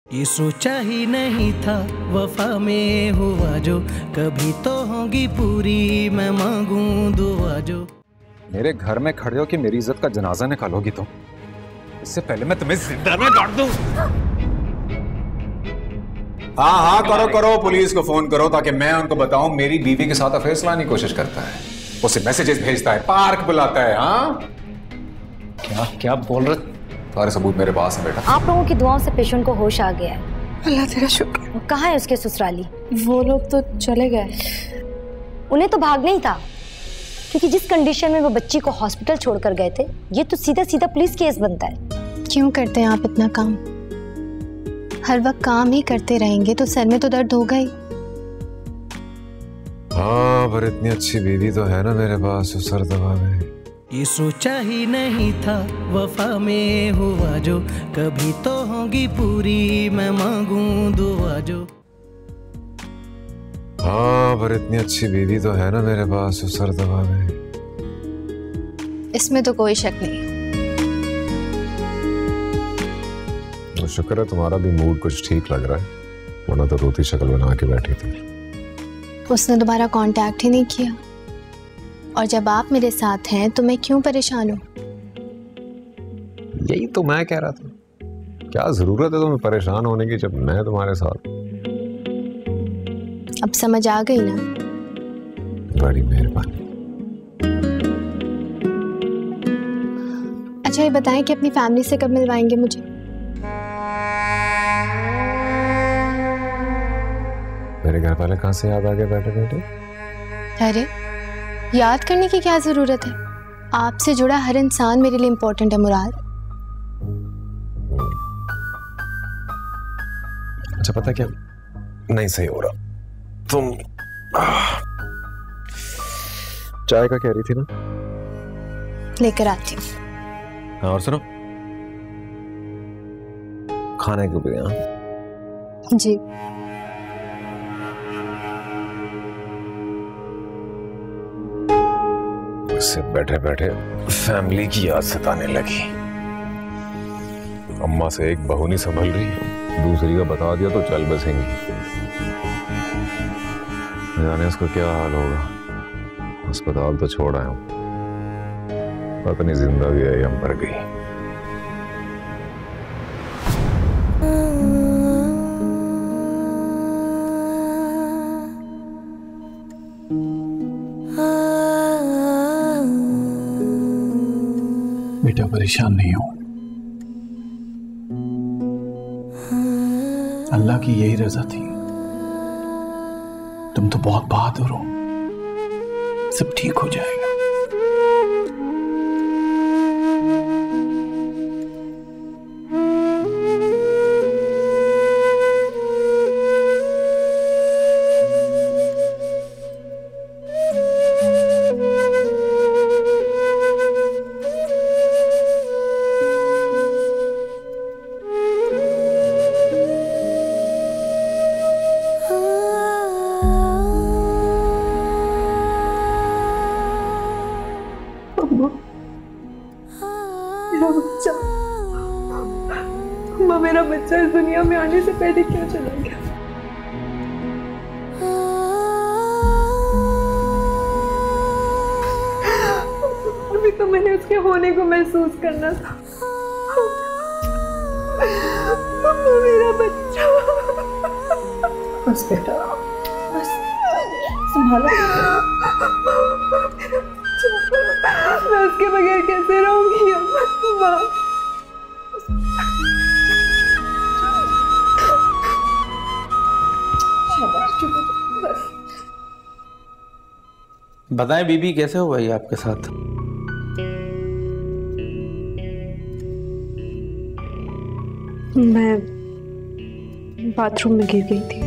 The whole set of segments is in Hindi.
ये सोचा ही नहीं था वफा में हुआ जो, कभी तो होगी पूरी मैं मांगूं दुआ जो। मेरे घर में खड़े हो कि मेरी इज्जत का जनाजा निकालोगी तुम? इससे पहले मैं तुम्हें जिंदा में गाड़ दूं। हाँ हाँ करो करो, पुलिस को फोन करो ताकि मैं उनको बताऊं मेरी बीवी के साथ अफेयर चलाने की कोशिश करता है, उसे मैसेजेस भेजता है, पार्क बुलाता है। हाँ क्या क्या बोल रहे? सारे सबूत मेरे पास है बेटा। आप लोगों की दुआओं से पेशेंट को होश आ गया है। अल्लाह तेरा शुक्र। वो कहाँ है उसके ससुराली? वो लोग तो चले गए। उन्हें तो भागना ही था, क्योंकि जिस कंडीशन में वो बच्ची को हॉस्पिटल छोड़कर गए थे, ये तो सीधा सीधा पुलिस केस बनता है। क्यों करते हैं आप इतना काम? हर वक्त काम ही करते रहेंगे तो सर में तो दर्द होगा ही। हाँ पर इतनी अच्छी बीवी तो है ना मेरे पास, सर दबा गए। ये सोचा ही नहीं था वफा में हुआ जो, कभी तो होगी पूरी मैं मांगूं दुआ जो। हाँ पर इतनी अच्छी बीवी तो है ना मेरे पास, सर दबा गए। इसमें तो कोई शक नहीं। तो शुक्र है तुम्हारा भी मूड कुछ ठीक लग रहा है, वरना तो रोती शक्ल बना के बैठी थी। उसने दोबारा कांटेक्ट ही नहीं किया, और जब आप मेरे साथ हैं तो मैं क्यों परेशान हूँ? यही तो मैं कह रहा था, क्या जरूरत है तुम्हें परेशान होने की जब मैं तुम्हारे साथ। अब समझ आ गई ना? बड़ी मेहरबानी। अच्छा ये बताएं कि अपनी फैमिली से कब मिलवाएंगे मुझे? मेरे घर वाले कहाँ से याद आ गए बैठे बैठे? अरे याद करने की क्या जरूरत है? आपसे जुड़ा हर इंसान मेरे लिए इंपॉर्टेंट है मुराद। अच्छा पता क्या नहीं सही हो रहा, तुम चाय का कह रही थी ना? लेकर आती हूँ। हाँ और सुनो, खाने को भी। हाँ जी। उससे बैठे बैठे फैमिली की याद सताने लगी। अम्मा से एक बहू नहीं संभल रही, दूसरी का बता दिया तो चल बसेंगी। जाने उसको क्या हाल होगा। अस्पताल तो छोड़ आया हूं, पता नहीं जिंदा भी है या मर गई। बेटा परेशान नहीं हो, अल्लाह की यही रजा थी। तुम तो बहुत बहादुर हो, सब ठीक हो जाएगा। मेरा बच्चा इस दुनिया में आने से पहले क्यों चला गया? अभी तो मैंने उसके होने को महसूस करना था। मेरा बच्चा। बस बेटा बस संभालो। मैं उसके बगैर कैसे रहूंगी अम्मा? बताएं बीबी, कैसे हुआ ये आपके साथ? मैं बाथरूम में गिर गई थी।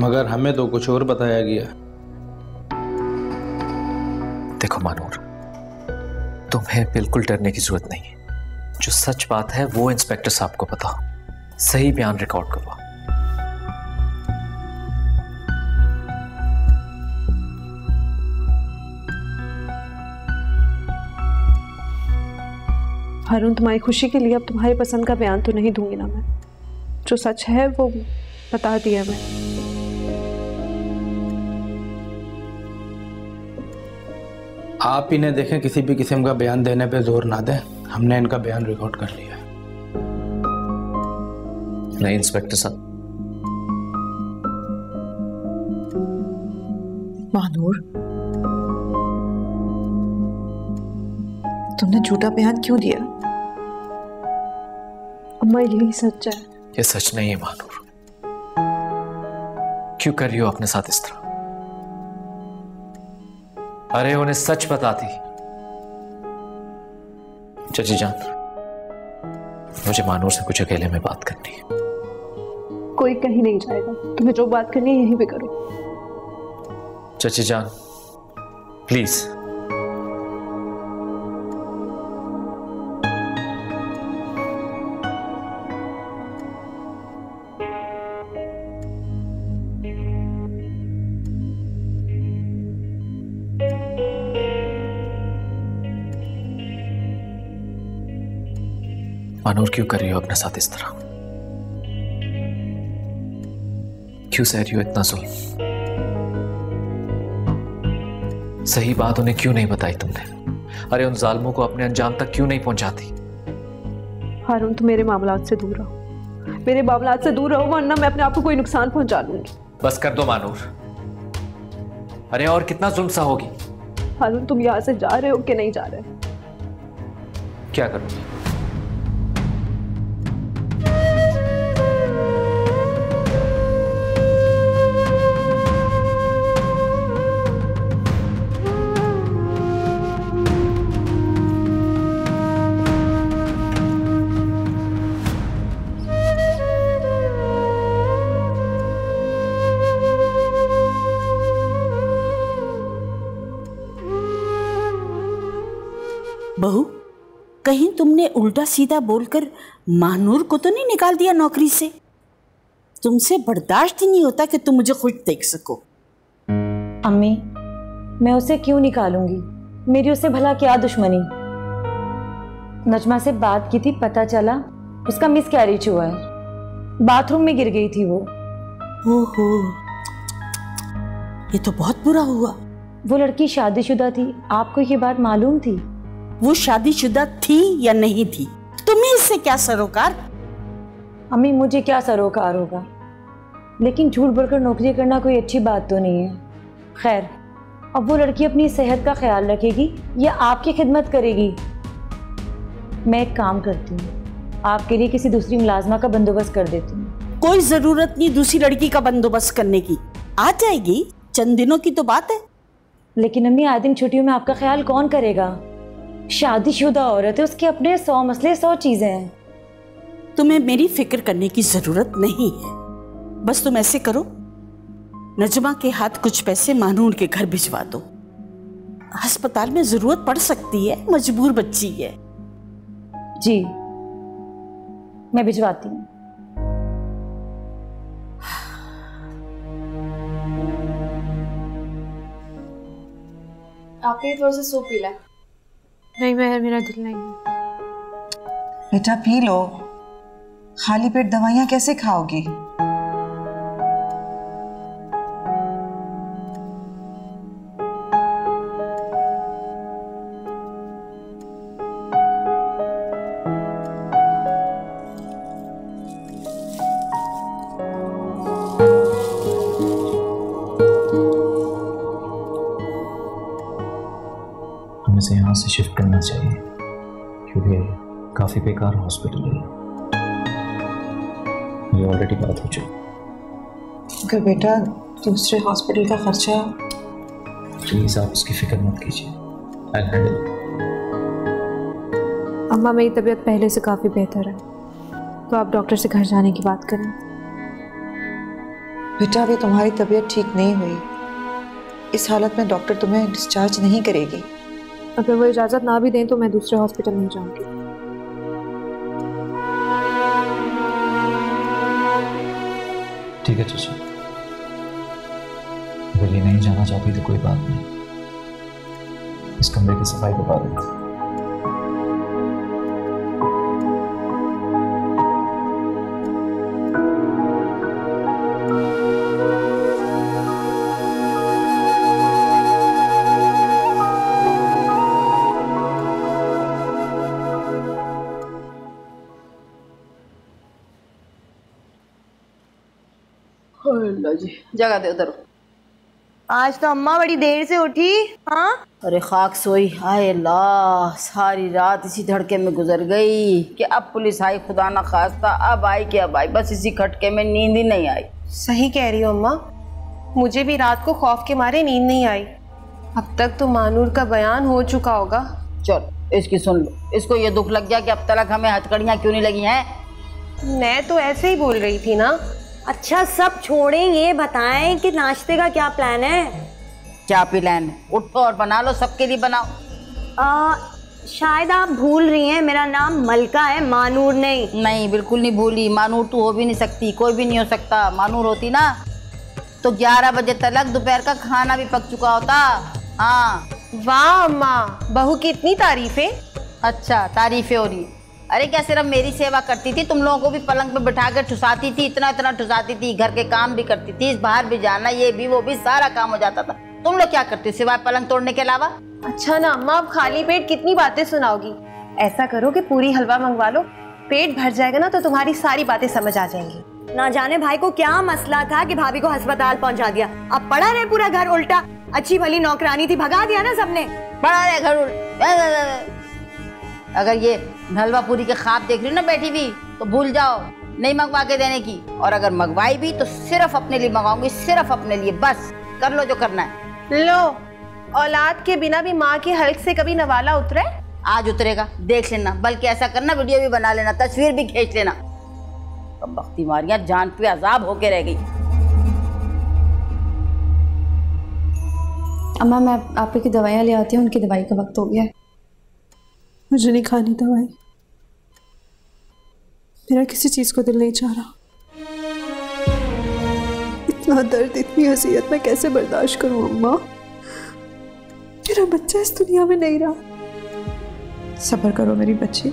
मगर हमें तो कुछ और बताया गया। देखो मानूर, तुम्हें बिल्कुल डरने की जरूरत नहीं है। जो सच बात है वो इंस्पेक्टर साहब को बताओ, सही बयान रिकॉर्ड करवाओ। हारून, तुम्हारी खुशी के लिए अब तुम्हारी पसंद का बयान तो नहीं दूंगी ना मैं। जो सच है वो बता दिया मैं। आप इन्हें देखें, किसी भी किस्म का बयान देने पे जोर ना दें। हमने इनका बयान रिकॉर्ड कर लिया है। नहीं इंस्पेक्टर साहब। महानूर, तुमने झूठा बयान क्यों दिया? अम्मा यही सच है। ये सच नहीं है महानूर। क्यों कर रही हो अपने साथ इस तरह? अरे उन्हें सच बता दी। चाची जान, मुझे महानूर से कुछ अकेले में बात करनी है। कोई कहीं नहीं जाएगा, तुम्हें जो बात करनी है यहीं पे करो। चाची जान प्लीज। महानूर क्यों कर रही हो अपने साथ इस तरह? क्यों सह रही हो इतना जुल्म? सही बात उन्हें क्यों नहीं बताई तुमने? अरे उन जालिमों को अपने अंजाम तक क्यों नहीं पहुंचाती? हारून, तुम मेरे मामलात से दूर रहो, मेरे मामलात से दूर रहो, वरना मैं अपने आप को कोई नुकसान पहुंचा लूंगी। बस कर दो महानूर। अरे और कितना जुल्म सहोगी? हारून, तुम यहां से जा रहे हो कि नहीं जा रहे? क्या करूंगी? बहू, कहीं तुमने उल्टा सीधा बोलकर महानूर को तो नहीं निकाल दिया नौकरी से? तुमसे बर्दाश्त ही नहीं होता कि तुम मुझे खुश देख सको। अम्मी, मैं उसे क्यों निकालूंगी? मेरी उससे भला क्या दुश्मनी? नजमा से बात की थी, पता चला उसका मिसकैरेज हुआ है। बाथरूम में गिर गई थी वो। ओहो, ये तो बहुत बुरा हुआ। वो लड़की शादीशुदा थी, आपको ये बात मालूम थी? वो शादीशुदा थी या नहीं थी, तुम्हें इससे क्या सरोकार? अम्मी, मुझे क्या सरोकार होगा, लेकिन झूठ बोलकर नौकरी करना कोई अच्छी बात तो नहीं है। खैर, अब वो लड़की अपनी सेहत का ख्याल रखेगी या आपकी खिदमत करेगी? मैं एक काम करती हूँ, आपके लिए किसी दूसरी मुलाजमा का बंदोबस्त कर देती हूँ। कोई जरूरत नहीं दूसरी लड़की का बंदोबस्त करने की, आ जाएगी, चंद दिनों की तो बात है। लेकिन अम्मी, आए दिन छुट्टियों में आपका ख्याल कौन करेगा? शादीशुदा औरत है, उसके अपने 100 मसले 100 चीजें हैं। तुम्हें मेरी फिक्र करने की जरूरत नहीं है। बस तुम ऐसे करो, नजमा के हाथ कुछ पैसे महानूर के घर भिजवा दो। अस्पताल में जरूरत पड़ सकती है, मजबूर बच्ची है। जी, मैं भिजवाती हूँ। आप ये थोड़ा सा सूप पी लें। नहीं, मेरा दिल नहीं है। बेटा पी लो, खाली पेट दवाइयां कैसे खाओगी? से यहाँ से शिफ्ट करना चाहिए क्योंकि काफी बेकार हॉस्पिटल है। ये ऑलरेडी बात हो चुकी। अगर बेटा दूसरे हॉस्पिटल का खर्चा। प्लीज आप उसकी फिक्र मत कीजिए, आई हैंडल। अम्मा, मेरी तबीयत पहले से काफी बेहतर है, तो आप डॉक्टर से घर जाने की बात करें। बेटा अभी तुम्हारी तबीयत ठीक नहीं हुई, इस हालत में डॉक्टर तुम्हें डिस्चार्ज नहीं करेगी। अगर वो इजाजत ना भी दें तो मैं दूसरे हॉस्पिटल नहीं जाऊंगी। ठीक है चाचा, अगर ये नहीं जाना चाहती तो कोई बात नहीं, इस कमरे की सफाई करवा देंगे। जगह दे उधर। आज तो अम्मा बड़ी देर से उठी। हाँ अरे खाक सोई, हाय अल्लाह, सारी रात इसी धड़के में गुजर गई कि अब पुलिस आई, खुदा ना खास्ता अब आई कि अब आई, बस इसी खटके में नींद ही नहीं आई। सही कह रही हो अम्मा, मुझे भी रात को खौफ के मारे नींद नहीं आई। अब तक तो मानूर का बयान हो चुका होगा। चल इसकी सुन लो, इसको ये दुख लग गया कि अब तक हमें हथकड़ियाँ क्यों नहीं लगी हैं। मैं तो ऐसे ही बोल रही थी ना। अच्छा सब छोड़ें, ये बताएं कि नाश्ते का क्या प्लान है? क्या प्लान है? उठो और बना लो, सबके लिए बनाओ। शायद आप भूल रही हैं, मेरा नाम मलका है, मानूर नहीं। नहीं बिल्कुल नहीं भूली, मानूर तू हो भी नहीं सकती, कोई भी नहीं हो सकता। मानूर होती ना तो 11 बजे तक दोपहर का खाना भी पक चुका होता। हाँ वाह अम्मा, बहू की इतनी तारीफें। अच्छा तारीफें हो रही है? अरे क्या सिर्फ मेरी सेवा करती थी? तुम लोगों को भी पलंग पे बिठा कर ठुसाती थी, इतना इतना ठुसाती थी, घर के काम भी करती थी, बाहर भी जाना, ये भी वो भी, सारा काम हो जाता था। तुम लोग क्या करती सिवाय पलंग तोड़ने के अलावा? अच्छा ना अम्मा, अब खाली पेट कितनी बातें सुनाओगी। ऐसा करो कि पूरी हलवा मंगवा लो, पेट भर जाएगा ना तो तुम्हारी सारी बातें समझ आ जाएंगी। ना जाने भाई को क्या मसला था कि भाभी को अस्पताल पहुंचा दिया, अब पड़ा रहे पूरा घर उल्टा। अच्छी भली नौकरानी थी, भगा दिया ना सबने। पड़ा रहे घर उल्टा। अगर ये हलवा पूरी के ख्वाब देख रही ना बैठी हुई तो भूल जाओ, नहीं मंगवा के देने की। और अगर मंगवाई भी तो सिर्फ अपने लिए मंगाऊंगी, सिर्फ अपने लिए, बस कर लो जो करना है। लो, औलाद के बिना भी माँ के हल्क से कभी नवाला उतरे? आज उतरेगा, देख लेना। बल्कि ऐसा करना, वीडियो भी बना लेना, तस्वीर भी खींच लेना। अब बख्ती मारियां जान पे अजाब होके रह गई। अम्मा मैं आप की दवाइयाँ ले आती हूँ, उनकी दवाई का वक्त हो गया है। मुझे नहीं खानी दवाई, मेरा किसी चीज को दिल नहीं चाह रहा। इतना दर्द, इतनी अज़ियत मैं कैसे बर्दाश्त करूं अम्मा? मेरा बच्चा इस दुनिया में नहीं रहा। सब्र करो मेरी बच्ची,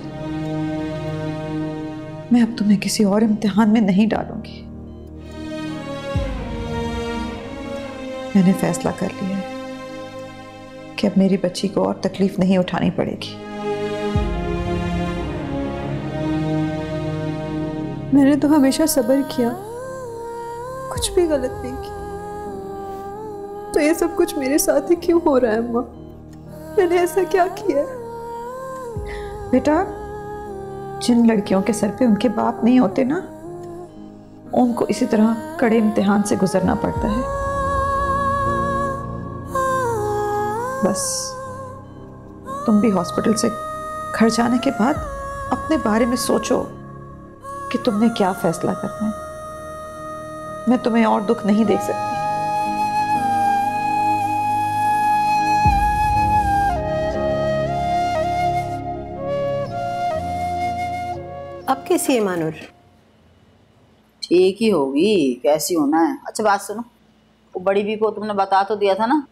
मैं अब तुम्हें किसी और इम्तिहान में नहीं डालूंगी। मैंने फैसला कर लिया है कि अब मेरी बच्ची को और तकलीफ नहीं उठानी पड़ेगी। मैंने तो हमेशा सब्र किया, कुछ भी गलत नहीं की, तो ये सब कुछ मेरे साथ ही क्यों हो रहा है अम्मा? मैंने ऐसा क्या किया? बेटा, जिन लड़कियों के सर पे उनके बाप नहीं होते ना, उनको इसी तरह कड़े इम्तिहान से गुजरना पड़ता है। बस तुम भी हॉस्पिटल से घर जाने के बाद अपने बारे में सोचो कि तुमने क्या फैसला करना है। मैं तुम्हें और दुख नहीं दे सकती। अब कैसी है मानूर? ठीक ही होगी, कैसी होना है। अच्छा बात सुनो, वो बड़ी भी को तुमने बता तो दिया था ना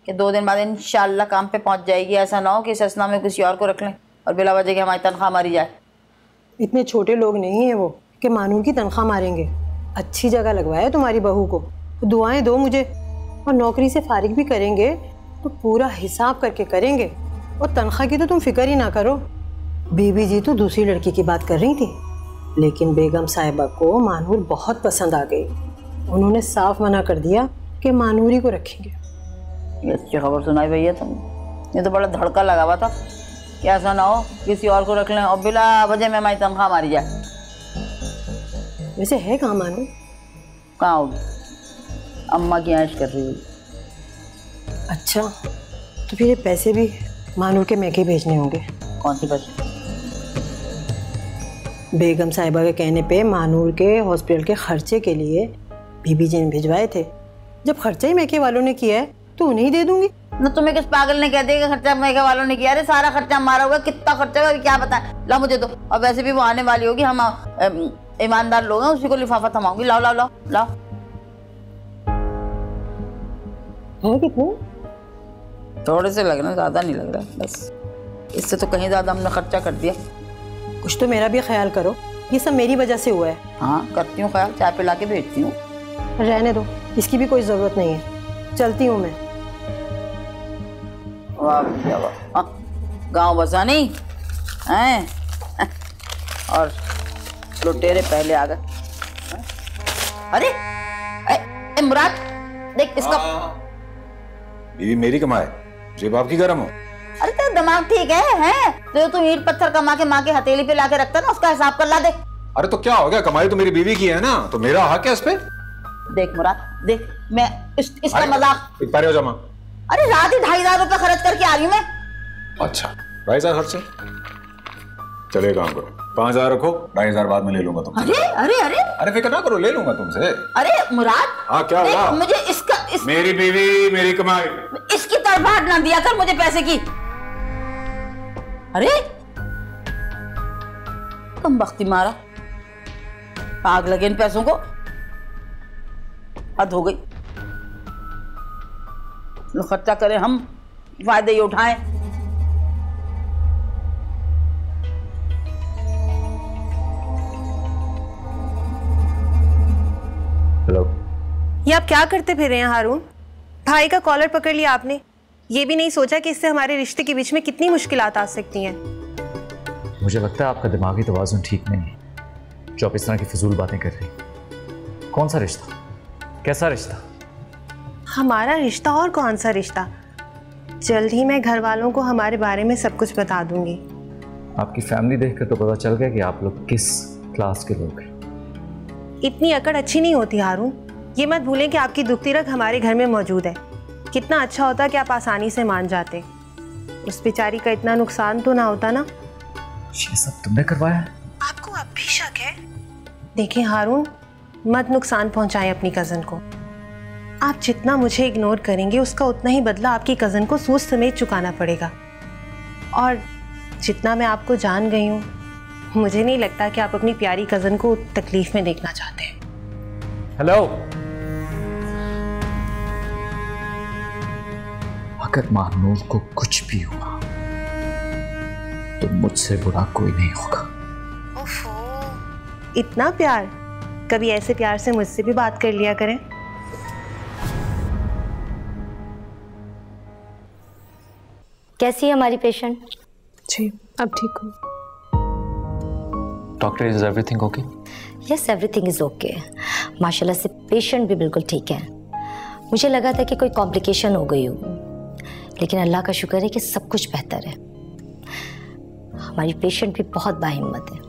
कि 2 दिन बाद इंशाल्लाह काम पे पहुंच जाएगी। ऐसा ना हो कि इस असना में किसी और को रख लें और बिला वजह की हमारी तनख्वाह मारी जाए। इतने छोटे लोग नहीं है वो कि मानूर की तनख्वाह मारेंगे। अच्छी जगह लगवाया तुम्हारी बहू को, तो दुआएं दो मुझे। और नौकरी से फारिग भी करेंगे तो पूरा हिसाब करके करेंगे। और तनख्वाह की तो तुम फिक्र ही ना करो। बीबी जी तो दूसरी लड़की की बात कर रही थी, लेकिन बेगम साहिबा को मानूर बहुत पसंद आ गई। उन्होंने साफ मना कर दिया कि मानूर ही को रखेंगे। ये अच्छी खबर सुनाई भैया तुमने, ये तो बड़ा धड़का लगा हुआ था कि ऐसा ना हो किसी और को रख लें और बिला वजह में हमारी तनख्वाह मारी जाए। वैसे है कहाँ मानूर? कहाँ होगी, अम्मा की ऐश कर रही होगी। अच्छा तो फिर ये पैसे भी मानूर के मैके भेजने होंगे। कौन से पैसे? बेगम साहिबा के कहने पे मानूर के हॉस्पिटल के खर्चे के लिए बीबी जी ने भिजवाए थे। जब खर्चा ही मैके वालों ने किया है तो उन्हें ही दे दूंगी ना। तुम्हें किस पागल ने कह दिया कि खर्चा मैके वालों ने किया? अरे सारा खर्चा हमारा होगा। कितना खर्चा होगा क्या पता है। लाओ मुझे दो। और वैसे भी वो आने वाली होगी, हम ईमानदार लोग हैं, उसी को लिफाफा थमाऊंगी। लाओ लाओ लाओ लाओ। है कितने? थोड़े से लग रहे, ज्यादा नहीं लग रहा, बस इससे तो कहीं ज्यादा हमने खर्चा कर दिया। कुछ तो मेरा भी ख्याल करो, ये सब मेरी वजह से हुआ है। हाँ करती हूँ ख्याल, चाय पिला के भेजती हूँ। रहने दो, इसकी भी कोई जरूरत नहीं है। चलती हूँ मैं। वाह भैया वाह, गाँव बसा नहीं हैं और लुटेरे पहले आ गए। अरे अरे मुराद देख इसका। बीवी मेरी कमाए, जेब आपकी गर्म हो। अरे तेरा दिमाग ठीक है? जो तू ईंट पत्थर कमा के माँ के हथेली पे लाके रखता ना, उसका हिसाब कर ला दे। अरे तो क्या हो गया, कमाई तो मेरी बीवी की है ना, तो मेरा हक है इस पे। देख मुराद देख, मैं इसका मजाक। एक बार हो जमा। अरे रात ही 2,500 रुपए खर्च करके आ रही हूँ मैं। अच्छा 2,500 खर्च है, चलिए काम करो 5,000 रखो, 2,500 बाद में ले लूंगा तुमसे। अरे अरे अरे अरे फिक्र ना करो, ले लूंगा तुमसे। अरे मुराद हाँ क्या हुआ? मुझे इसका मेरी बीवी मेरी कमाई, इसकी तरफाट ना दिया कर मुझे पैसे की। अरे तुम बख्ती मारा, आग लगे इन पैसों को, हद हो गई। खर्चा करें हम, फायदे ही उठाएं। हेलो, ये आप क्या करते फिर रहे हैं हारून? भाई का कॉलर पकड़ लिया आपने, ये भी नहीं सोचा कि इससे हमारे रिश्ते के बीच में कितनी मुश्किलात आ सकती हैं। मुझे लगता है आपका दिमागी तवाज़ुन ठीक नहीं है जो आप इस तरह की फजूल बातें कर रही हैं। कौन सा रिश्ता, कैसा रिश्ता? हमारा रिश्ता और कौन सा रिश्ता? जल्द ही मैं घर वालों को हमारे बारे में सब कुछ बता दूंगी। आपकी फैमिली देखकर तो पता चल गया कि आप लोग किस क्लास के लोग हैं। इतनी अकड़ अच्छी नहीं होती हारून, ये मत भूलें कि आपकी दुखती रग हमारे घर में मौजूद है। कितना अच्छा होता कि आप आसानी से मान जाते, उस बेचारी का इतना नुकसान तो ना होता ना। ये सब तुमने करवाया है? आपको अब भी शक है? देखिए हारून, मत नुकसान पहुंचाएं अपनी कज़न को। आप जितना मुझे इग्नोर करेंगे उसका उतना ही बदला आपकी कज़न को सूद समेत चुकाना पड़ेगा। और जितना मैं आपको जान गई हूँ, मुझे नहीं लगता कि आप अपनी प्यारी कज़न को तकलीफ में देखना चाहते हैं। हेलो, अगर मानूर को कुछ भी हुआ तो मुझसे बुरा कोई नहीं होगा। इतना प्यार? कभी ऐसे प्यार से मुझसे भी बात कर लिया करें। कैसी है हमारी पेशेंट? जी अब ठीक हूँ। Doctor, is everything okay? Yes, everything is okay. माशाल्लाह से पेशेंट भी बिल्कुल ठीक है। मुझे लगा था कि कोई कॉम्प्लिकेशन हो गई होगी, लेकिन अल्लाह का शुक्र है कि सब कुछ बेहतर है। हमारी पेशेंट भी बहुत बाहिम्मत है,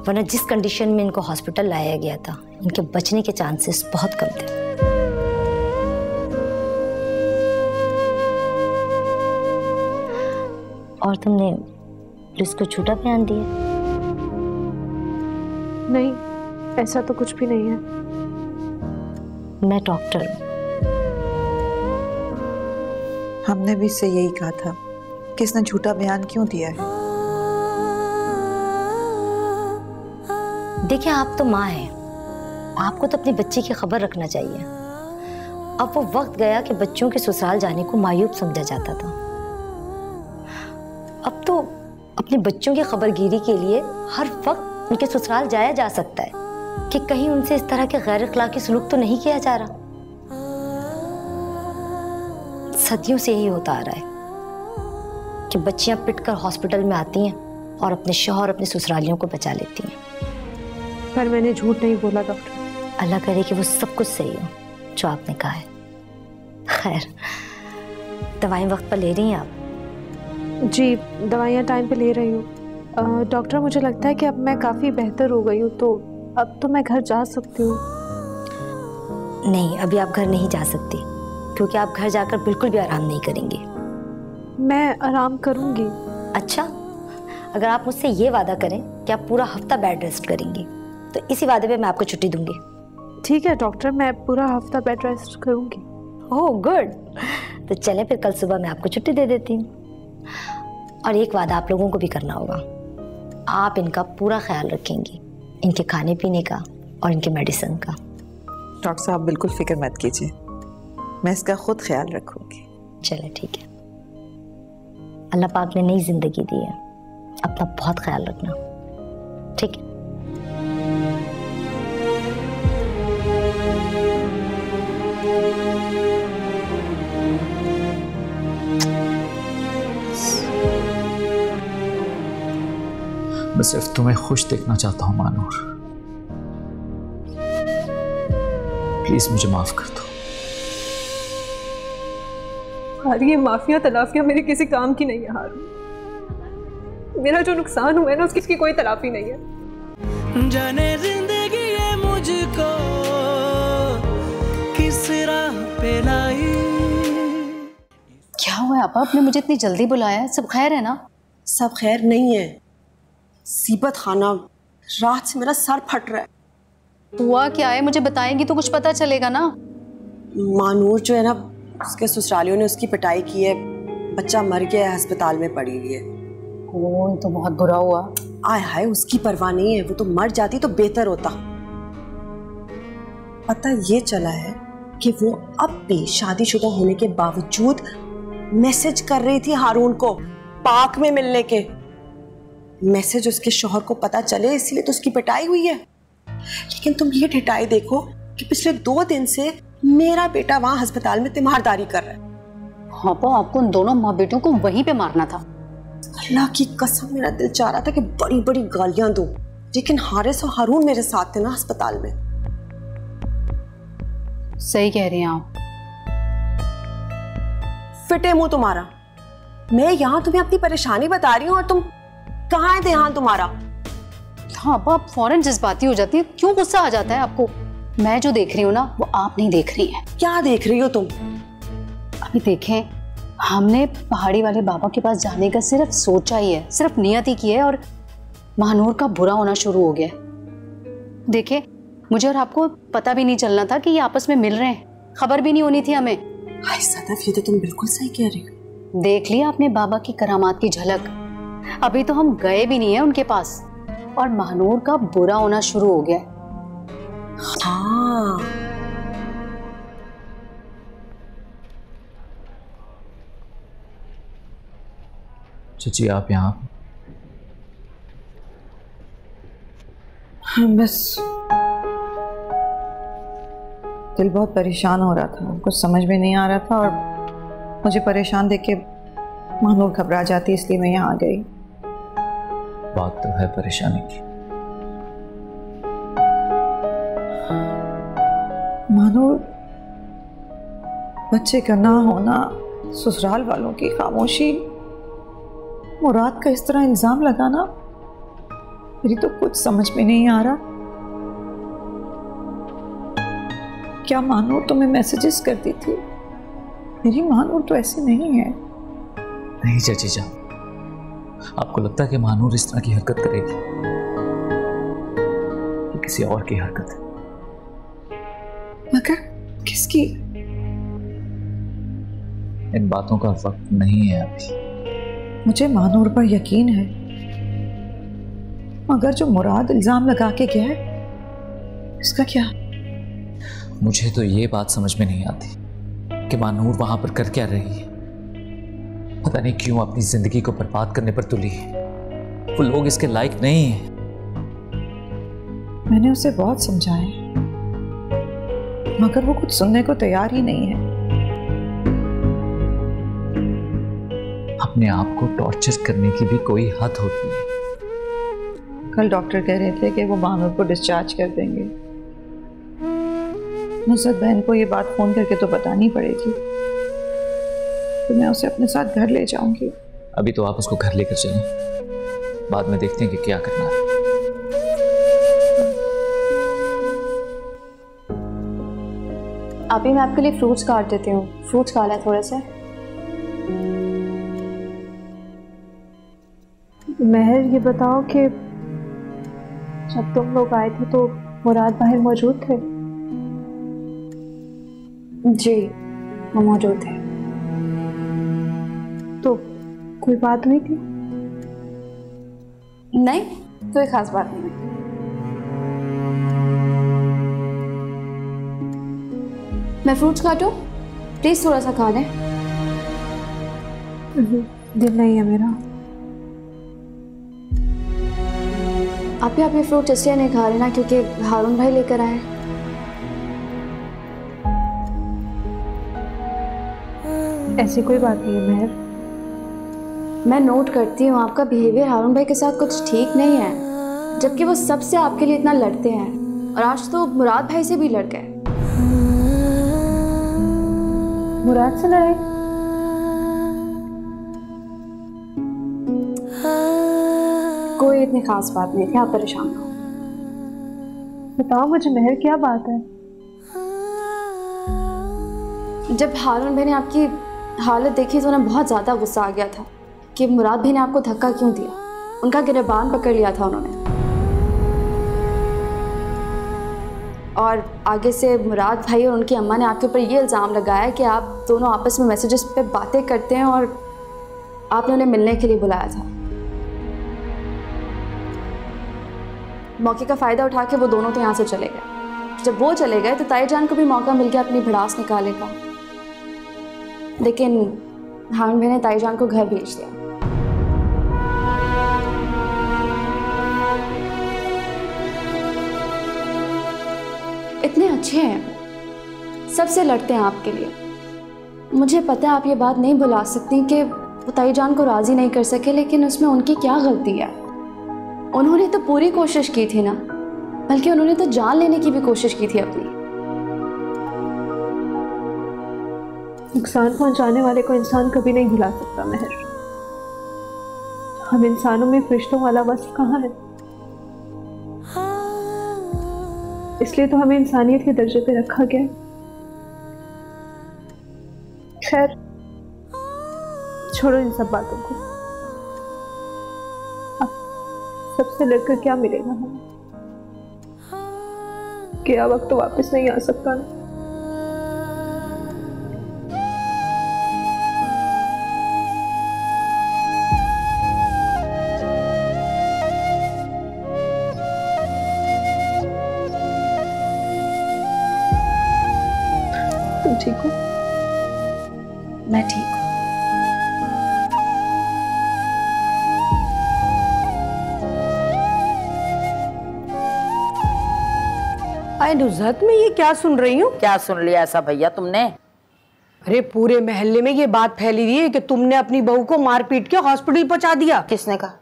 वरना जिस कंडीशन में इनको हॉस्पिटल लाया गया था, इनके बचने के चांसेस बहुत कम थे। और तुमने पुलिस को झूठा बयान दिया? नहीं, ऐसा तो कुछ भी नहीं है। मैं डॉक्टर हूं। हमने भी इससे यही कहा था कि इसने झूठा बयान क्यों दिया है। देखिए, आप तो माँ हैं, आपको तो अपनी बच्ची की खबर रखना चाहिए। अब वो वक्त गया कि बच्चों के ससुराल जाने को मायूब समझा जाता था। अब तो अपने बच्चों की खबरगिरी के लिए हर वक्त उनके ससुराल जाया जा सकता है कि कहीं उनसे इस तरह के गैर अखलाकी सलूक तो नहीं किया जा रहा। सदियों से यही होता आ रहा है कि बच्चियां पिटकर हॉस्पिटल में आती हैं और अपने शौहर, अपने ससुरालियों को बचा लेती हैं। पर मैंने झूठ नहीं बोला डॉक्टर। अल्लाह करे कि वो सब कुछ सही हो जो आपने कहा है। खैर, दवाएं वक्त पर ले रही हैं आप? जी, दवाइयाँ टाइम पे ले रही हूँ। डॉक्टर, मुझे लगता है कि अब मैं काफ़ी बेहतर हो गई हूँ, तो अब तो मैं घर जा सकती हूँ। नहीं, अभी आप घर नहीं जा सकती, क्योंकि आप घर जाकर बिल्कुल भी आराम नहीं करेंगी। मैं आराम करूँगी। अच्छा, अगर आप मुझसे ये वादा करें कि आप पूरा हफ्ता बेड रेस्ट करेंगी, तो इसी वादे पे मैं आपको छुट्टी दूंगी। ठीक है डॉक्टर, मैं पूरा हफ्ता बेड रेस्ट करूँगी। ओह गुड, तो चलें फिर कल सुबह मैं आपको छुट्टी दे देती हूँ। और एक वादा आप लोगों को भी करना होगा, आप इनका पूरा ख्याल रखेंगी, इनके खाने पीने का और इनके मेडिसिन का। डॉक्टर साहब बिल्कुल फिक्र मत कीजिए, मैं इसका खुद ख्याल रखूंगी। चले ठीक है, अल्लाह पाक ने नई जिंदगी दी है, अपना बहुत ख्याल रखना, ठीक है? मैं सिर्फ तुम्हें खुश देखना चाहता हूँ मानूर। प्लीज मुझे माफ कर दो। हारी, ये माफिया तलाफियां मेरे किसी काम की नहीं है हारून। मेरा जो नुकसान हुआ है ना, उसकी कोई तलाफी नहीं है। जाने जिंदगी है मुझको किस राह पे लाई। क्या हुआ आपा, आपने मुझे इतनी जल्दी बुलाया है? सब खैर है ना? सब खैर नहीं है सीबत खाना, रात से मेरा सर फट रहा है। हुआ क्या है, मुझे बताएंगी तो कुछ पता चलेगा ना। मानूर जो है ना, उसके ससुरालियों ने उसकी पिटाई की है, बच्चा मर गया है, अस्पताल में पड़ी हुई है। ओह, तो बहुत बुरा हुआ। आय हाय, उसकी परवाह नहीं है, वो तो मर जाती तो बेहतर होता। पता ये चला है कि वो अब भी शादीशुदा होने के बावजूद मैसेज कर रही थी हारून को पार्क में मिलने के। मैसेज उसके शौहर को पता चले, इसलिए तो उसकी पिटाई हुई है। लेकिन तुम ये ढिठाई देखो कि पिछले 2 दिन से मेरा बेटा वहां अस्पताल में तीमारदारी कर रहा है। हाँ, तो आपको उन दोनों माँ बेटों को वहीं पे मारना था। अल्लाह की कसम, मेरा दिल चाह रहा था कि बड़ी बड़ी गालियां दूं, लेकिन हारिस और हारून मेरे साथ थे ना अस्पताल में। सही कह रही हैं आप। फिटे मुंह तुम्हारा। मैं यहाँ तुम्हें अपनी परेशानी बता रही हूँ और तुम कहाँ है ध्यान तुम्हारा? हाँ, आप फौरन जज्बाती हो जाती है। क्यों गुस्सा आ जाता है आपको? मैं जो देख रही हूँ ना, वो आप नहीं देख रही हैं। क्या देख रही हो तुम? अभी देखें, हमने पहाड़ी वाले बाबा के पास जाने का सिर्फ सोचा ही है, सिर्फ नियत ही की है, और महानूर का बुरा होना शुरू हो गया। देखें, मुझे और आपको पता भी नहीं चलना था कि ये आपस में मिल रहे हैं, खबर भी नहीं होनी थी हमें। हाय सदफ, ये तो तुम बिल्कुल सही कह रही हो। देख लिया आपने बाबा की करामात की झलक। अभी तो हम गए भी नहीं है उनके पास, और महानूर का बुरा होना शुरू हो गया। हाँ, चाची आप यहाँ? बस दिल बहुत परेशान हो रहा था, कुछ समझ में नहीं आ रहा था, और मुझे परेशान देख के महानूर घबरा जाती, इसलिए मैं यहाँ आ गई। बात तो है परेशानी की। महानूर, बच्चे का ना होना, ससुराल वालों की खामोशी, मुराद का इस तरह इल्जाम लगाना, मेरी तो कुछ समझ में नहीं आ रहा। क्या महानूर तुम्हें मैसेजेस करती थी? मेरी महानूर तो ऐसी नहीं है। नहीं चाची जान, आपको लगता है कि महानूर इस तरह की हरकत करेगी? ये किसी और की हरकत है। मगर किसकी? इन बातों का वक्त नहीं है अभी। मुझे महानूर पर यकीन है, मगर जो मुराद इल्जाम लगा के गया है, इसका क्या? मुझे तो ये बात समझ में नहीं आती कि महानूर वहां पर कर क्या रही है। पता नहीं क्यों अपनी जिंदगी को बर्बाद करने पर तुली है। वो लोग इसके लायक नहीं है। मैंने उसे बहुत समझाया, मगर वो कुछ सुनने को तैयार ही नहीं है। अपने आप को टॉर्चर करने की भी कोई हद होती है। कल डॉक्टर कह रहे थे कि वो महानूर को डिस्चार्ज कर देंगे। नुसरत बहन को ये बात फोन करके तो बतानी पड़ेगी, तो मैं उसे अपने साथ घर ले जाऊंगी। अभी तो आप उसको घर लेकर चलें, बाद में देखते हैं कि क्या करना है। अभी मैं आपके लिए फ्रूट्स काट देती हूँ, फ्रूट्स खा लें थोड़े से। महर, ये बताओ कि जब तुम लोग आए थे तो मुराद बाहर मौजूद थे? जी, वो मौजूद थे। तो कोई बात हुई थी? नहीं, कोई खास बात नहीं। मैं फ्रूट्स काटूं? प्लीज थोड़ा सा खा लें। दिल नहीं है मेरा। आप ये फ्रूट इसलिए नहीं खा रहे ना क्योंकि हारून भाई लेकर आए। ऐसी कोई बात नहीं है महर। मैं नोट करती हूँ आपका बिहेवियर हारून भाई के साथ कुछ ठीक नहीं है, जबकि वो सबसे आपके लिए इतना लड़ते हैं, और आज तो मुराद भाई से भी लड़ गए। मुराद से लड़ाई? कोई इतनी खास बात नहीं थी, आप परेशान हो। बताओ मुझे मेहर, क्या बात है? जब हारून भाई ने आपकी हालत देखी तो उन्हें बहुत ज़्यादा गुस्सा आ गया था कि मुराद भाई ने आपको धक्का क्यों दिया। उनका गिरबान पकड़ लिया था उन्होंने, और आगे से मुराद भाई और उनकी अम्मा ने आपके ऊपर ये इल्ज़ाम लगाया कि आप दोनों आपस में मैसेजेस पे बातें करते हैं और आपने उन्हें मिलने के लिए बुलाया था। मौके का फ़ायदा उठा के वो दोनों तो यहाँ से चले गए। जब वो चले गए तो ताई जान को भी मौका मिल गया अपनी भड़ास निकालने का, लेकिन हारून भाई ने ताई जान को घर भेज दिया। इतने अच्छे हैं, सबसे लड़ते हैं आपके लिए। मुझे पता है आप ये बात नहीं भुला सकती कि वो ताई जान को राज़ी नहीं कर सके, लेकिन उसमें उनकी क्या गलती है? उन्होंने तो पूरी कोशिश की थी ना, बल्कि उन्होंने तो जान लेने की भी कोशिश की थी अपनी। नुकसान पहुंचाने वाले को इंसान कभी नहीं भुला सकता महर। हम इंसानों में फरिश्तों वाला वस्फ कहाँ है? इसलिए तो हमें इंसानियत के दर्जे पे रखा गया। खैर छोड़ो इन सब बातों को। अब सबसे लड़कर क्या मिलेगा हमें? क्या वक्त तो वापस नहीं आ सकता ना। तुम ठीक हो? मैं ठीक हूँ। अरे नुज़हत, मैं ये क्या सुन रही हूँ? क्या सुन लिया ऐसा भैया तुमने? अरे पूरे मोहल्ले में ये बात फैली हुई है कि तुमने अपनी बहू को मार पीट के हॉस्पिटल पहुंचा दिया। किसने कहा?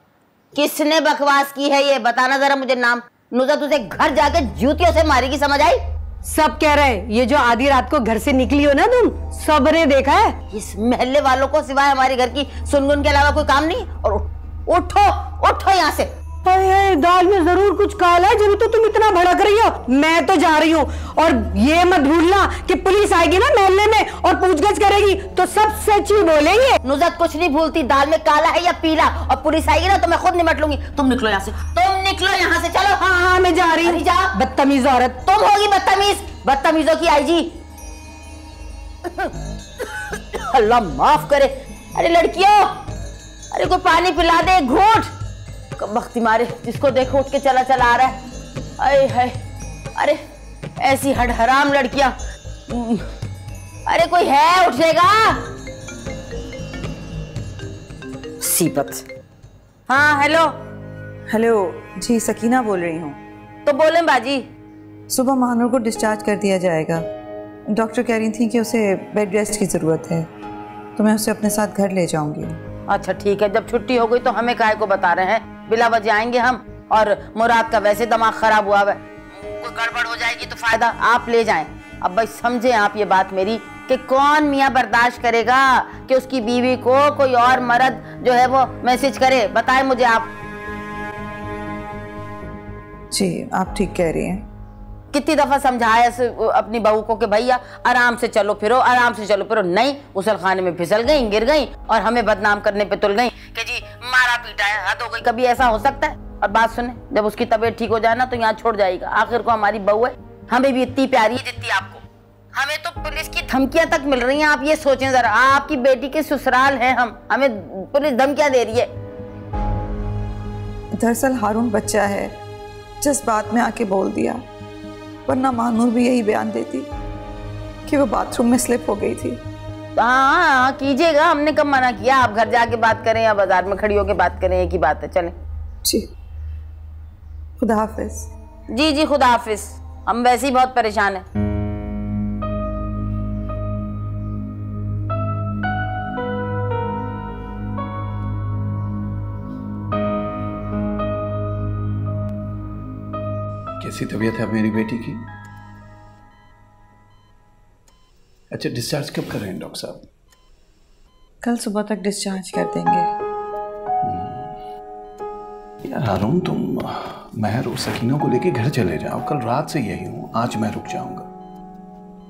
किसने बकवास की है ये? बताना जरा मुझे नाम। नुज़हत उसे घर जाके जूतियों से मारेगी, समझ आई? सब कह रहे हैं ये जो आधी रात को घर से निकली हो ना तुम, सबने देखा है। इस मोहल्ले वालों को सिवाय हमारे घर की सुनगुन के अलावा कोई काम नहीं। और उठो उठो यहाँ से। दाल में जरूर कुछ काला है, जरूर तो तुम इतना भड़क रही हो। मैं तो जा रही हूँ, और ये मत भूलना कि पुलिस आएगी ना मोहल्ले में और पूछगछ करेगी तो सब सच ही बोलेंगे। नुज़हत कुछ नहीं भूलती, दाल में काला है या पीला, और पुलिस आएगी ना तो मैं खुद निपट लूंगी। तुम निकलो यहाँ से, तुम निकलो यहाँ से, चलो। हाँ हाँ मैं जा रही हूँ। जा, बदतमीज औरत। तुम होगी बदतमीज, बदतमीजों की आईजी। अल्लाह माफ करे। अरे लड़कियों, अरे कोई पानी पिला दे, घूंट। वक्ती मारे, जिसको देखो उठ के चला चला आ रहा है। अरे है, अरे ऐसी हड़हराम लड़कियां। अरे कोई है, उठेगा? सीबत। हाँ हेलो। हेलो जी, सकीना बोल रही हूँ। तो बोले बाजी। सुबह महानूर को डिस्चार्ज कर दिया जाएगा। डॉक्टर कह रही थी कि उसे बेड रेस्ट की ज़रूरत है, तो मैं उसे अपने साथ घर ले जाऊंगी। अच्छा ठीक है, जब छुट्टी हो गई तो हमें काहे को बता रहे हैं? बिला वजह आएंगे हम, और मुराद का वैसे दिमाग खराब हुआ है, कोई गड़बड़ हो जाएगी तो फायदा आप ले जाएं। अब भाई समझे आप ये बात मेरी, कि कौन मियाँ बर्दाश्त करेगा कि उसकी बीवी को कोई और मर्द जो है वो मैसेज करे? बताएं मुझे आप। जी आप ठीक कह रही हैं। कितनी दफा समझाया अपनी बहू को कि भैया आराम से चलो फिरो, आराम से चलो फिरो। नहीं, गुसल खाने में फिसल गई, गिर गई और हमें बदनाम करने पे तुल गई कि जी मारा पीटा है, हद हो गई। कभी ऐसा हो सकता है? और बात सुने, जब उसकी तबीयत ठीक हो जाए ना तो यहाँ छोड़ जाएगा। आखिर को हमारी बहू है, हमें भी इतनी प्यारी है जितनी आपको। हमें तो पुलिस की धमकियां तक मिल रही हैं। आप ये सोचें जरा, आपकी बेटी के ससुराल है हम, हमें पुलिस धमकियां दे रही है। दरअसल हारून बच्चा है, जिस बात में आके बोल दिया, वरना महानूर भी यही बयान देती कि वो बाथरूम में स्लिप हो गई थी। हाँ कीजिएगा, हमने कब मना किया? आप घर जाके बात करें या बाजार में खड़ी होकर बात करें, एक ही बात है। चलें जी, खुदा हाफिज। जी जी खुदा हाफिज। हम वैसे ही बहुत परेशान हैं। कैसी तबीयत है अब मेरी बेटी की? अच्छा, डिस्चार्ज कब कर रहे हैं डॉक्टर साहब? कल सुबह तक डिस्चार्ज कर देंगे। यार हारून, तुम महर और सकीना को लेके घर चले जाओ। कल रात से यही हूँ, आज मैं रुक जाऊंगा।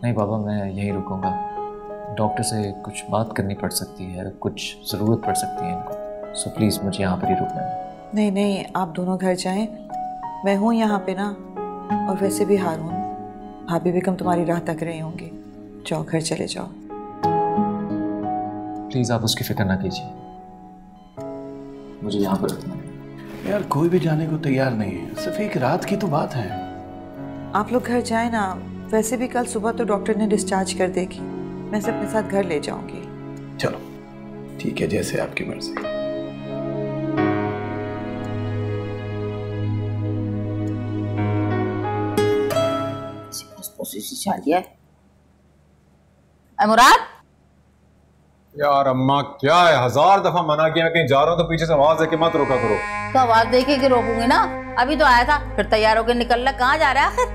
नहीं बाबा, मैं यहीं रुकूंगा। डॉक्टर से कुछ बात करनी पड़ सकती है, कुछ ज़रूरत पड़ सकती है इनको, सो प्लीज़ मुझे यहाँ पर ही रुकना है। नहीं नहीं, आप दोनों घर जाएं, मैं हूँ यहाँ पे ना। और वैसे भी हारून, भाभी बेगम तुम्हारी राह तक रही होंगी। जाओ, घर चले जाओ। प्लीज़ आप उसकी फिक्र ना कीजिए, मुझे यहाँ पर रखना है। यार कोई भी जाने को तैयार नहीं है, सिर्फ एक रात की तो बात है। आप लोग घर जाए ना। वैसे भी कल सुबह तो डॉक्टर ने डिस्चार्ज कर देगी। मैं इसे अपने साथ घर ले जाऊंगी। चलो ठीक है, जैसे आपकी मर्जी। मुराद, यार अम्मा क्या है, 1000 दफा मना किया, मैं कहीं जा रहा हूँ तो पीछे से आवाज देके मत रोका करो। तो आवाज देके कि रोकूंगी ना? अभी तो आया था, फिर तैयार होकर निकल रहा। कहाँ जा रहा है आखिर?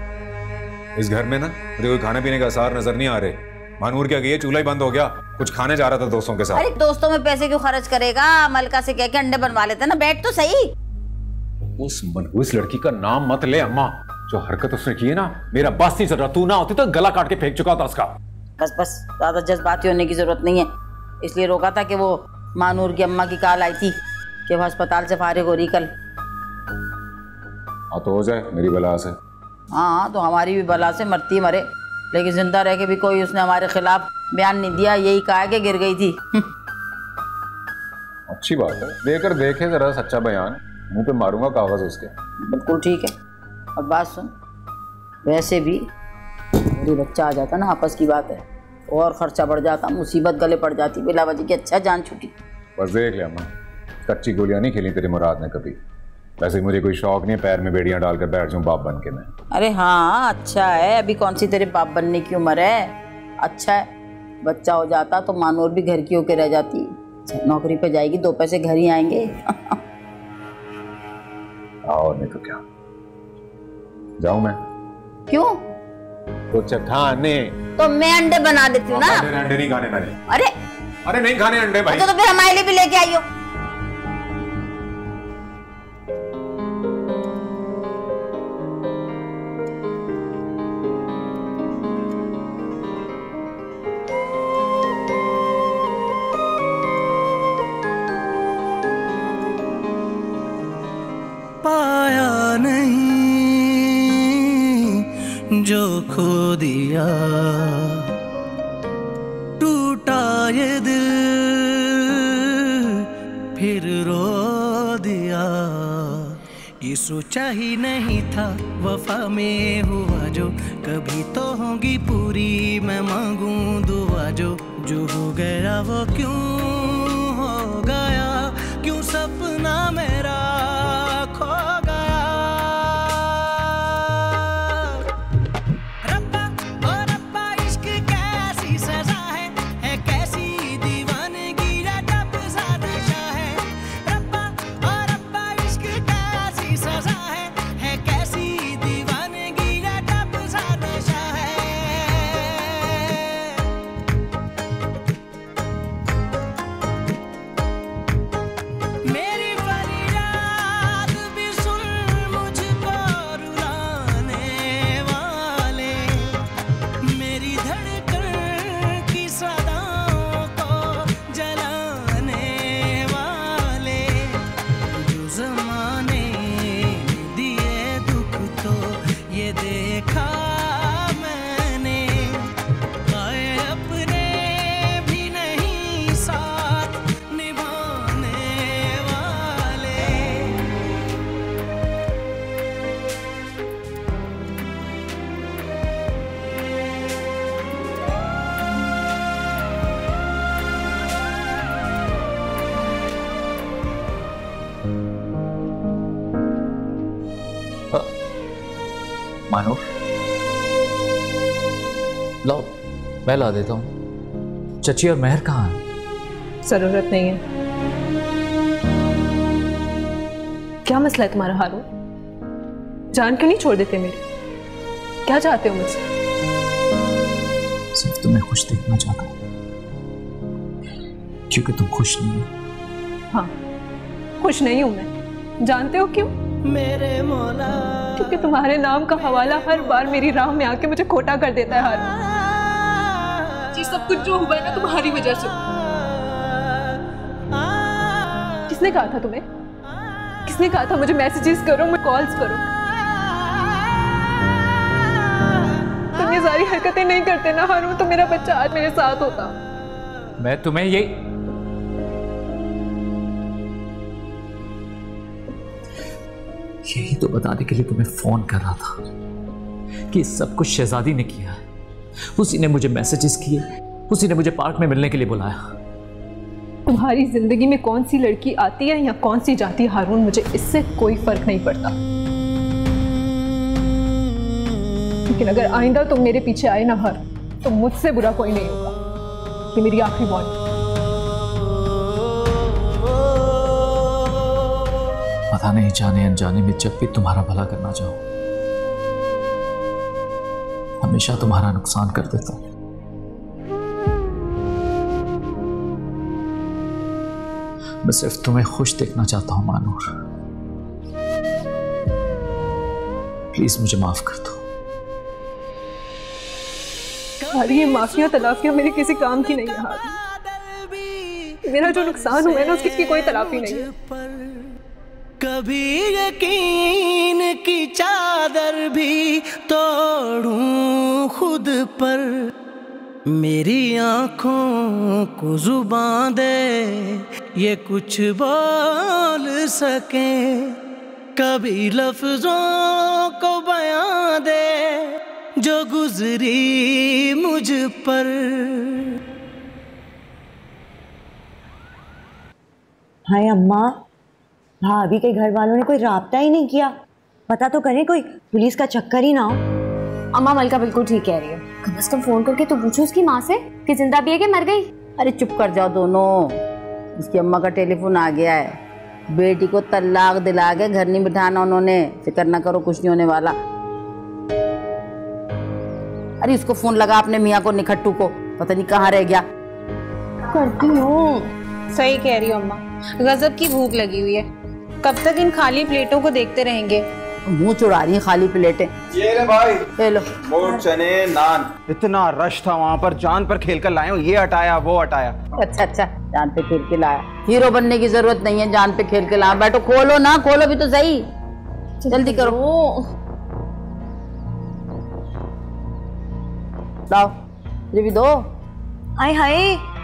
इस घर में ना मुझे कोई खाने पीने का असर नजर नहीं आ रहे। मानूर क्या गई, चूल्हा ही बंद हो गया। कुछ खाने जा रहा था दोस्तों के साथ। अरे दोस्तों में पैसे क्यों खर्च करेगा? मलका से कह के अंडे बनवा लेते ना। बैठ तो सही। उस मनहूस लड़की का नाम मत ले अम्मा। जो हरकत उसने की है ना, मेरा बस नहीं चल रहा। तू ना होती तो गला काट के फेंक चुका था उसका। बस बस, ज्यादा जज्बाती होने की जरूरत नहीं है। इसलिए रोका था कि वो मानूर की अम्मा की कॉल आई थी कि वो अस्पताल से फारिग हो रही कल। हाँ तो हो जाए मेरी बला से। हाँ तो हमारी भी बला से मरती मरे, लेकिन जिंदा रह के भी कोई उसने हमारे खिलाफ बयान नहीं दिया। यही कहा कि गिर गई थी। अच्छी बात है, देकर देखे जरा सच्चा बयान। मुंह पे मारूंगा कागज उसके। बिल्कुल ठीक है। अब बात सुन, वैसे भी मेरी बच्चा आ जाता ना, आपस की बात है, और खर्चा बढ़ जाता, मुसीबत गले पड़ जाती बिला वजह की। अच्छा जान छूटी। बस देख लिया अम्मा, कच्ची गोलियां नहीं खेली तेरी मुराद ने कभी। वैसे मुझे कोई शौक नहीं है पैर में बेड़ियां डालकर बैठ जाऊं बाप बन के मैं। अरे हाँ अच्छा है, अभी कौन सी तेरे बाप बनने की उम्र है। अच्छा है, बच्चा हो जाता तो मानूर भी घर की होके रह जाती। नौकरी पे जाएगी, 2 पैसे घर ही आएंगे। और नहीं तो क्या। जाऊं मैं? क्यों? कुछ खाने तो मैं अंडे बना देती हूँ ना। अंडे नहीं खाने मैंने। अरे नहीं खाने अंडे भाई। तो फिर हमारे लिए भी लेके आइयो। पाया नहीं जो खो दिया, टूटा ये दिल फिर रो दिया। ये सोचा ही नहीं था वफा में हुआ जो, कभी तो होगी पूरी मैं मांगूं दुआ। जो हो गया वो क्यों हो गया, क्यों सपना मेरा खो गया। रब्बा ओ रब्बा इश्क कैसी सजा है कैसी दीवानगी रब ज़्यादा शाह है। रब्बा ओ रब्बा इश्क कैसी सजा है कैसी दीवानगी रब ज़्यादा शाह है। मेरी फरियाद भी सुन मुझको रुलाने वाले, मेरी धड़कन की सदाओं को जलाने वाले। जो ज़माने ने दिए दुख तो ये देखा मैंने, आए अपने भी नहीं साथ निभाने वाले। मानूर, लो मैं ला देता हूँ। चची और महर कहाँ हैं? जरूरत नहीं है। क्या मसला है तुम्हारा हारून? जान क्यों नहीं छोड़ देते मेरी? क्या चाहते हो मुझसे? सिर्फ तुम्हें खुश खुश देखना चाहता हूं, क्योंकि तुम खुश नहीं हो। हाँ, खुश नहीं हूं मैं। जानते हो क्यों? मेरे मौला, क्योंकि तुम्हारे नाम का हवाला हर बार मेरी राह में आके मुझे खोटा कर देता है हारून। ये सब कुछ जो हुआ है ना तुम्हारी वजह से। किसने कहा था तुम्हें? किसने कहा था मुझे मैसेजेस करो, मैं कॉल्स करो? तुम ये सारी हरकतें नहीं करते ना हारून, तो मेरा बच्चा आज मेरे साथ होता। मैं तुम्हें यही तो बताने के लिए तुम्हें फोन कर रहा था कि सब कुछ शहजादी ने किया है। उसी ने मुझे मैसेजेस किए, उसी ने मुझे पार्क में मिलने के लिए बुलाया। तुम्हारी जिंदगी में कौन सी लड़की आती है या कौन सी जाती है हारून, मुझे इससे कोई फर्क नहीं पड़ता। लेकिन अगर आइंदा तुम मेरे पीछे आए ना हर, तो मुझसे बुरा कोई नहीं होगा। ये मेरी आखिरी वार्निंग। पता नहीं जाने अनजाने में जब भी तुम्हारा भला करना चाहूं, हमेशा तुम्हारा नुकसान कर देता हूं। मैं सिर्फ तुम्हें खुश देखना चाहता हूं मानूर। प्लीज मुझे माफ कर दो। ये माफिया तलाफिया मेरे किसी काम की नहीं है हारून। मेरा जो नुकसान हुआ है ना, उसकी कोई तलाफी नहीं है। कभी यकीन की चादर भी तोड़ूं खुद पर, मेरी आंखों को जुबान दे ये कुछ बोल सके, कभी लफ्जों को बयां दे जो गुजरी मुझ पर। हाय अम्मा, भाभी के घर वालों ने कोई राब्ता ही नहीं किया। पता तो करें, कोई पुलिस का चक्कर ही ना हो। अम्मा मलका बिल्कुल ठीक कह रही है। कम से कम फोन करके तो पूछो उसकी माँ से कि जिंदा भी है कि मर गई। अरे चुप कर जाओ दोनों। उसकी अम्मा का टेलीफोन आ गया है। बेटी को तलाक दिला के घर नहीं बिठाना उन्होंने। फिक्र ना करो, कुछ नहीं होने वाला। अरे उसको फोन लगा अपने मियाँ को, निखट्टू को, पता नहीं कहाँ रह गया। करती हूँ। सही कह रही हो अम्मा, गजब की भूख लगी हुई है। कब तक इन खाली प्लेटों को देखते रहेंगे? मुंह चुरा रही है खाली प्लेटें। ये ले भाई, ले लो। मोट चने नान। इतना रश था वहाँ पर, जान पर खेल कर लाए हो। ये हटाया वो हटाया। अच्छा अच्छा, जान पे खेल के लाया। हीरो बनने की जरूरत नहीं है, जान पे खेल के लाया। बैठो, खोलो ना, खोलो भी तो सही। जल्दी करो। लाओ, ये भी दो। हाय हाय,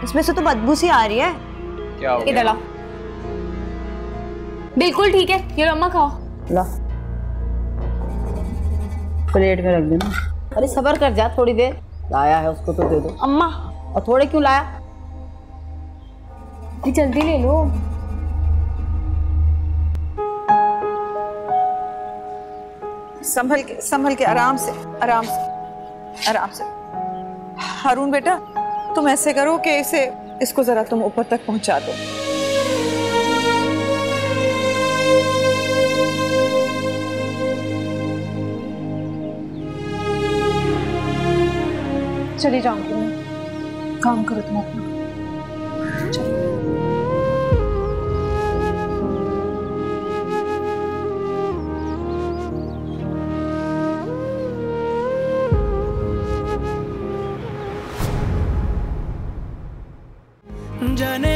इसमें से तो बदबू सी आ रही है। क्या हो गया? इधर लाओ। बिल्कुल ठीक है, ये अम्मा खाओ। ला, प्लेट में रख देना। अरे सब्र कर जा, थोड़ी देर। लाया है उसको तो दे दो। अम्मा, और थोड़े क्यों लाया? जल्दी ले लो। संभल के, आराम से आराम से आराम से। हारून बेटा, तुम ऐसे करो कि इसको जरा तुम ऊपर तक पहुंचा दो। चली जाऊंगी मैं। काम करो तुम अपना। जाने